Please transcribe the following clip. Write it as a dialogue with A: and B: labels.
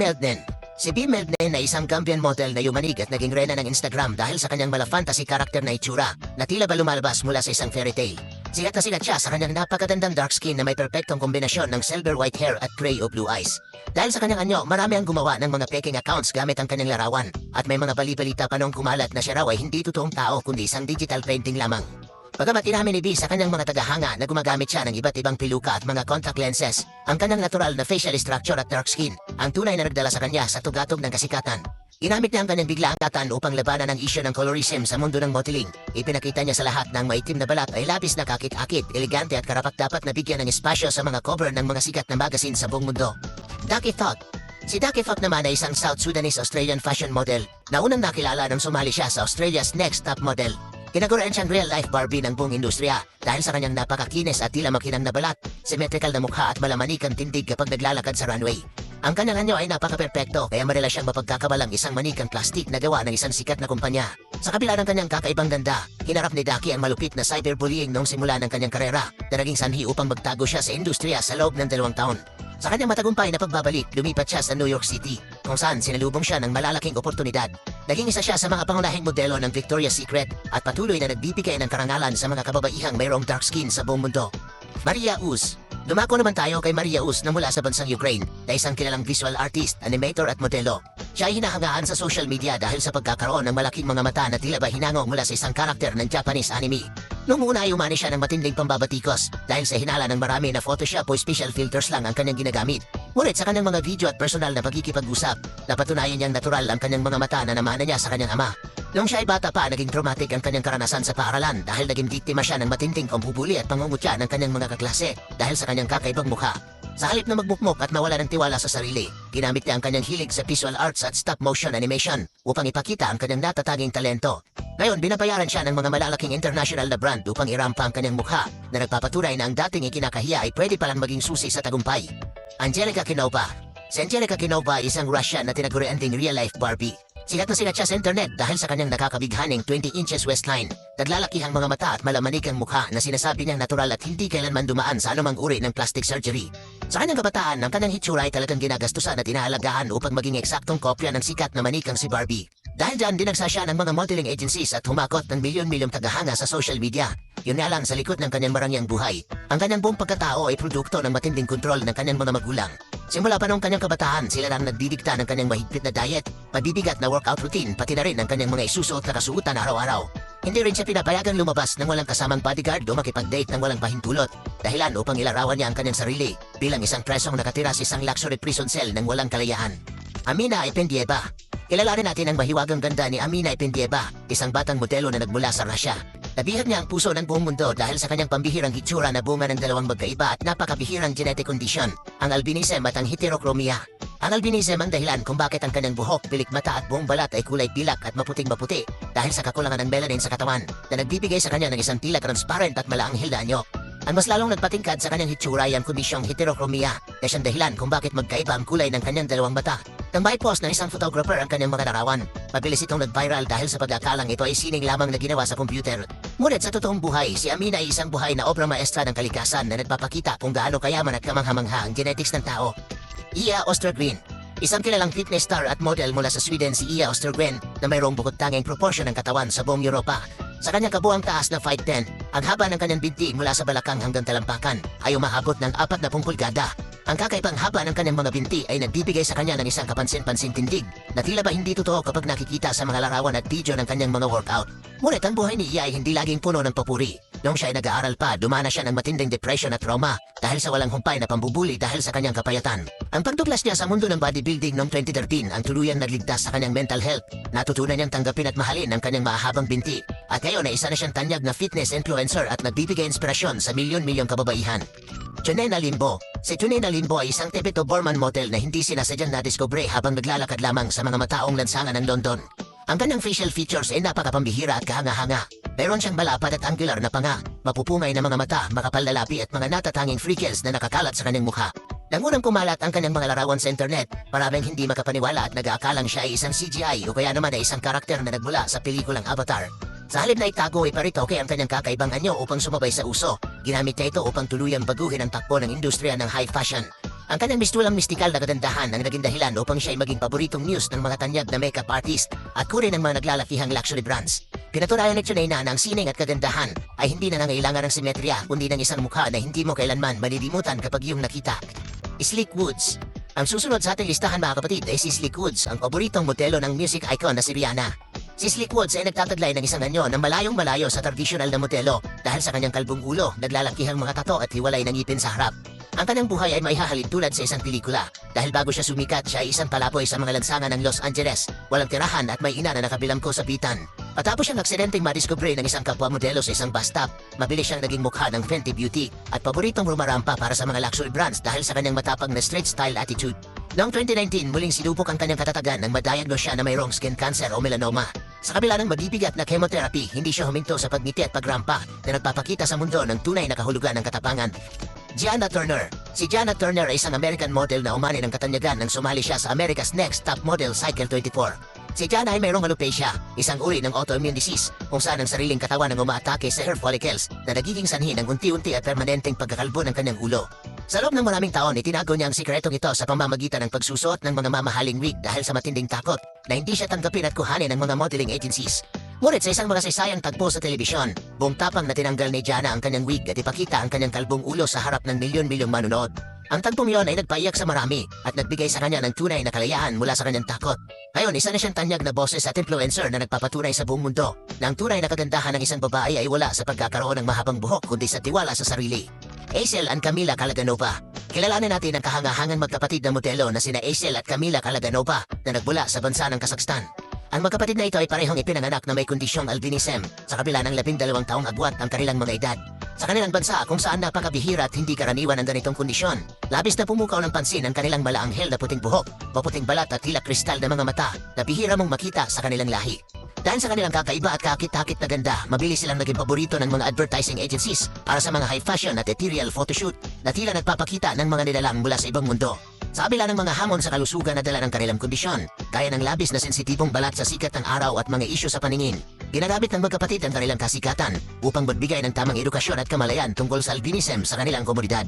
A: Meldnen. Si B. Meldnen ay isang Gambian model na yumanig at naging reyna ng Instagram dahil sa kanyang mala-fantasy karakter na itsura na tila ba lumalabas mula sa isang fairy tale. Sikat na sikat siya sa kanyang napakagandang dark skin na may perpektong kombinasyon ng silver white hair at gray o blue eyes. Dahil sa kanyang anyo, marami ang gumawa ng mga peking accounts gamit ang kanyang larawan at may mga bali-balita pa noong kumalat na siya raw ay hindi totoong tao kundi isang digital painting lamang. Bagamat inamin ni B sa kanyang mga tagahanga na gumagamit siya ng iba't ibang piluka at mga contact lenses, ang kanyang natural na facial structure at dark skin ang tunay na nagdala sa kanya sa tugatog ng kasikatan. Ginamit niya ang kanyang biglaang katan upang labanan ang isyu ng colorism sa mundo ng modeling. Ipinakita niya sa lahat ng maitim na balat ay labis na kakit-akit, elegante at karapat-dapat na bigyan ng espasyo sa mga cover ng mga sikat na magazine sa buong mundo. Ducky Thought. Si Ducky Thought naman ay isang South Sudanese-Australian fashion model na unang nakilala nang sumali siya sa Australia's Next Top Model. Kinagurian siyang real-life Barbie ng buong industriya dahil sa kanyang napakakinis at tila makinang na balat, symmetrical na mukha at malamanikang tindig kapag naglalakad sa runway. Ang kanyang anyo ay napaka-perpekto kaya marila siyang mapagkakabalang isang manikang plastik na gawa ng isang sikat na kumpanya. Sa kabila ng kanyang kakaibang ganda, hinarap ni Ducky ang malupit na cyberbullying noong simula ng kanyang karera na naging sanhi upang magtago siya sa industriya sa loob ng 2 taon. Sa kanyang matagumpay na pagbabalik, lumipat siya sa New York City, kung saan sinalubong siya ng malalaking oportunidad. Naging isa siya sa mga pangunahing modelo ng Victoria's Secret at patuloy na nagbibigay ng karangalan sa mga kababaihang mayroong dark skin sa buong mundo. Maria Uz. Dumako naman tayo kay Maria Uz na mula sa bansang Ukraine na isang kilalang visual artist, animator at modelo. Siya ay hinahangaan sa social media dahil sa pagkakaroon ng malaking mga mata na tila ba hinangong mula sa isang karakter ng Japanese anime. Noong una ay umani siya ng matinding pambabatikos dahil sa hinala ng marami na Photoshop o special filters lang ang kanyang ginagamit. Ngunit sa kanyang mga video at personal na pagkikipag-usap, napatunayan niyang natural ang kanyang mga mata na namana niya sa kanyang ama. Noong siya ay bata pa, naging traumatic ang kanyang karanasan sa paaralan dahil naging biktima siya ng matinding pambubuli at pangungutya ng kanyang mga kaklase dahil sa kanyang kakaibang mukha. Sa halip na magmukmok at mawala ng tiwala sa sarili, ginamit niya ang kanyang hilig sa visual arts at stop-motion animation upang ipakita ang kanyang natataging talento. Ngayon, binabayaran siya ng mga malalaking international na brand upang irampa ang kanyang mukha na nagpapatunay na ang dating ikinakahiya ay pwede palang maging susi sa tagumpay. Angelica Kinova. Si Angelica Kinova ay isang Russian na tinagurian ding real-life Barbie. Sikat na sikat siya sa internet dahil sa kanyang nakakabighaning 20 inches waistline, naglalakihang mga mata at malamanikang mukha na sinasabi niyang natural at hindi kailanman dumaan sa anumang uri ng plastic surgery. Sa kanyang kabataan, ang kanyang hitsura ay talagang ginagastusan at inaalagaan upang maging eksaktong kopya ng sikat na manikang si Barbie. Dahil dyan, dinagsa siya ng mga modeling agencies at humakot ng milyon-milyong tagahanga sa social media. Yun nga lang sa likod ng kanyang marangyang buhay. Ang kanyang buong pagkatao ay produkto ng matinding kontrol ng kanyang mga magulang. Simula pa noong kanyang kabataan, sila lang nagdidikta ng kanyang mahigpit na diet, pabibigat na workout routine, pati na rin ang kanyang mga isusuot na kasuotan araw-araw. Hindi rin siya pinapayagang lumabas ng walang kasamang bodyguard o makipag-date ng walang pahintulot, dahilan upang ilarawan niya ang kanyang sarili bilang isang presong nakatira sa isang luxury prison cell ng walang kalayaan. Amina Ipendieva. Kilala rin natin ang mahiwagang ganda ni Amina Ipendieva, isang batang modelo na nagmula sa Russia. Nabihag niya ang puso ng buong mundo dahil sa kanyang pambihirang hitsura na bunga ng dalawang magkaiba at napakabihirang genetic condition, ang albinism at ang heterochromia. Ang albinism ang dahilan kung bakit ang kanyang buhok, pilik mata at buong balat ay kulay pilak at maputing-maputi dahil sa kakulangan ng melanin sa katawan na nagbibigay sa kanya ng isang tila transparent at malaanghel na anyo. Ang mas lalong nagpatingkad sa kanyang hitsura ay ang kondisyong heterochromia na siyang dahilan kung bakit magkaiba ang kulay ng kanyang dalawang mata. Tambay post ng isang photographer ang kanyang mga larawan. Mabilis itong nag-viral dahil sa pag-akalang ito ay sining lamang na ginawa sa computer. Ngunit sa totoong buhay, si Amina ay isang buhay na obra maestra ng kalikasan na nagpapakita kung gaano kayaman at kamangha-mangha ang genetics ng tao. Ia Ostergren. Isang kilalang fitness star at model mula sa Sweden si Ia Ostergren na mayroong bukod-tanging proporsyon ng katawan sa buong Europa. Sa kanyang kabuang taas na 5'10", ang haba ng kanyang binti mula sa balakang hanggang talampakan ay umaabot ng 40 pulgada. Ang kakaibang haba ng kanyang mga binti ay nagbibigay sa kanya ng isang kapansin-pansin tindig na tila ba hindi totoo kapag nakikita sa mga larawan at video ng kanyang mga workout. Ngunit ang buhay ni Ia ay hindi laging puno ng papuri. Noong siya ay nag-aaral pa, dumana siya ng matinding depression at trauma dahil sa walang humpay na pambubuli dahil sa kanyang kapayatan. Ang pagtuklas niya sa mundo ng bodybuilding noong 2013 ang tuluyang nagligtas sa kanyang mental health. Natutunan niyang tanggapin at mahalin ang kanyang mahahabang binti. At ngayon ay isa na siyang tanyag na fitness influencer at nagbibigay inspirasyon sa milyon-milyong kababaihan. Junena Limbo. Si Junena Limbo ay isang Tibeto Borman model na hindi sinasadyang nadiskubre habang naglalakad lamang sa mga mataong lansangan ng London. Ang kanyang facial features ay napakapambihira at kahanga-hanga. Meron siyang malapad at angular na panga, mapupungay na mga mata, makapal na labi at mga natatanging freckles na nakakalat sa kanyang mukha. Nang unang kumalat ang kanyang mga larawan sa internet, maraming hindi makapaniwala at nag-aakalang siya ay isang CGI o kaya naman ay isang karakter na nagmula sa pelikulang Avatar. Sa halip na itago ay paritoke ang kanyang kakaibang anyo upang sumabay sa uso. Ginamit niya ito upang tuluyang baguhin ang takbo ng industriya ng high fashion. Ang kanyang mistulang mistikal na kagandahan ang naging dahilan upang siya ay maging paboritong muse ng mga tanyag na makeup artist at kuri ng mga naglalakihang luxury brands. Pinatunayan ni Chunay na ang sining at kagandahan ay hindi na nangailangan ng simetriya kundi ng isang mukha na hindi mo kailanman malilimutan kapag iyong nakita. Sleek Woods. Ang susunod sa ating listahan mga kapatid ay si Sleek Woods, ang paboritong modelo ng music icon na si Rihanna. Si Sleek Woods ay nagtataglay ng isang anyo na malayong malayo sa tradisyonal na modelo dahil sa kanyang kalbong ulo, naglalakihang mga tato at hiwalay ng ngipin sa harap. Ang kanyang buhay ay maihahalin tulad sa isang pelikula dahil bago siya sumikat siya ay isang palaboy sa mga lansangan ng Los Angeles, walang tirahan at may ina na nakabilangko sa bitan. Patapos siyang aksidenteng madiskubre ng isang kapwa modelo sa isang bus stop, mabilis siyang naging mukha ng Fenty Beauty at paboritong rumarampa para sa mga luxury brands dahil sa kanyang matapang na straight style attitude. Noong 2019, muling sinubok ang kanyang katatagan nang madiagnose siya na mayroong skin cancer o melanoma. Sa kabila ng mabibigat na chemotherapy, hindi siya huminto sa pagngiti at pagrampa na nagpapakita sa mundo ng tunay na kahulugan ng katapangan. Gianna Turner. Si Gianna Turner ay isang American model na umani ng katanyagan nang sumali siya sa America's Next Top Model Cycle 24. Si Gianna ay mayroong alopecia, isang uri ng autoimmune disease kung saan ang sariling katawan ang umaatake sa hair follicles na nagiging sanhi ng unti-unti at permanenteng pagkakalbo ng kanyang ulo. Sa loob ng maraming taon, itinago niya ang sikretong ito sa pamamagitan ng pagsusuot ng mga mamahaling wig dahil sa matinding takot na hindi siya tanggapin at kuhanin ng mga modeling agencies. Ngunit sa isang makasaysayang tagpo sa telebisyon, buong tapang na tinanggal ni Gianna ang kanyang wig at ipakita ang kanyang kalbong ulo sa harap ng milyon-milyong manunood. Ang tagpong iyon ay nagpaiyak sa marami at nagbigay sa kanya ng tunay na kalayaan mula sa kanyang takot. Ngayon, isa na siyang tanyag na boses at influencer na nagpapatunay sa buong mundo na ang tunay na kagandahan ng isang babae ay wala sa pagkakaroon ng mahabang buhok kundi sa tiwala sa sarili. Hazel and Camila Calaganova. Kilalanin natin ang kahangahangang magkapatid na modelo na sina Hazel at Camila Calaganova na nagmula sa bansa ng Kazakhstan. Ang magkapatid na ito ay parehong ipinanganak na may kondisyong albinism sa kabila ng 12 taong agwat ang kanilang mga edad. Sa kanilang bansa kung saan napakabihira at hindi karaniwan ang ganitong kondisyon, labis na pumukaw ng pansin ang kanilang malaanghel na puting buhok, maputing balat at tila kristal na mga mata na bihira mong makita sa kanilang lahi. Dahil sa kanilang kakaiba at kakit-takit na ganda, mabilis silang naging paborito ng mga advertising agencies para sa mga high fashion at ethereal photoshoot na tila nagpapakita ng mga nilalang mula sa ibang mundo. Sa kabila ng mga hamon sa kalusugan na dala ng kanilang kondisyon, gaya ng labis na sensitibong balat sa sikat ng araw at mga isyu sa paningin, ginagamit ng magkapatid ang kanilang kasikatan upang magbigay ng tamang edukasyon at kamalayan tungkol sa albinism sa kanilang komunidad.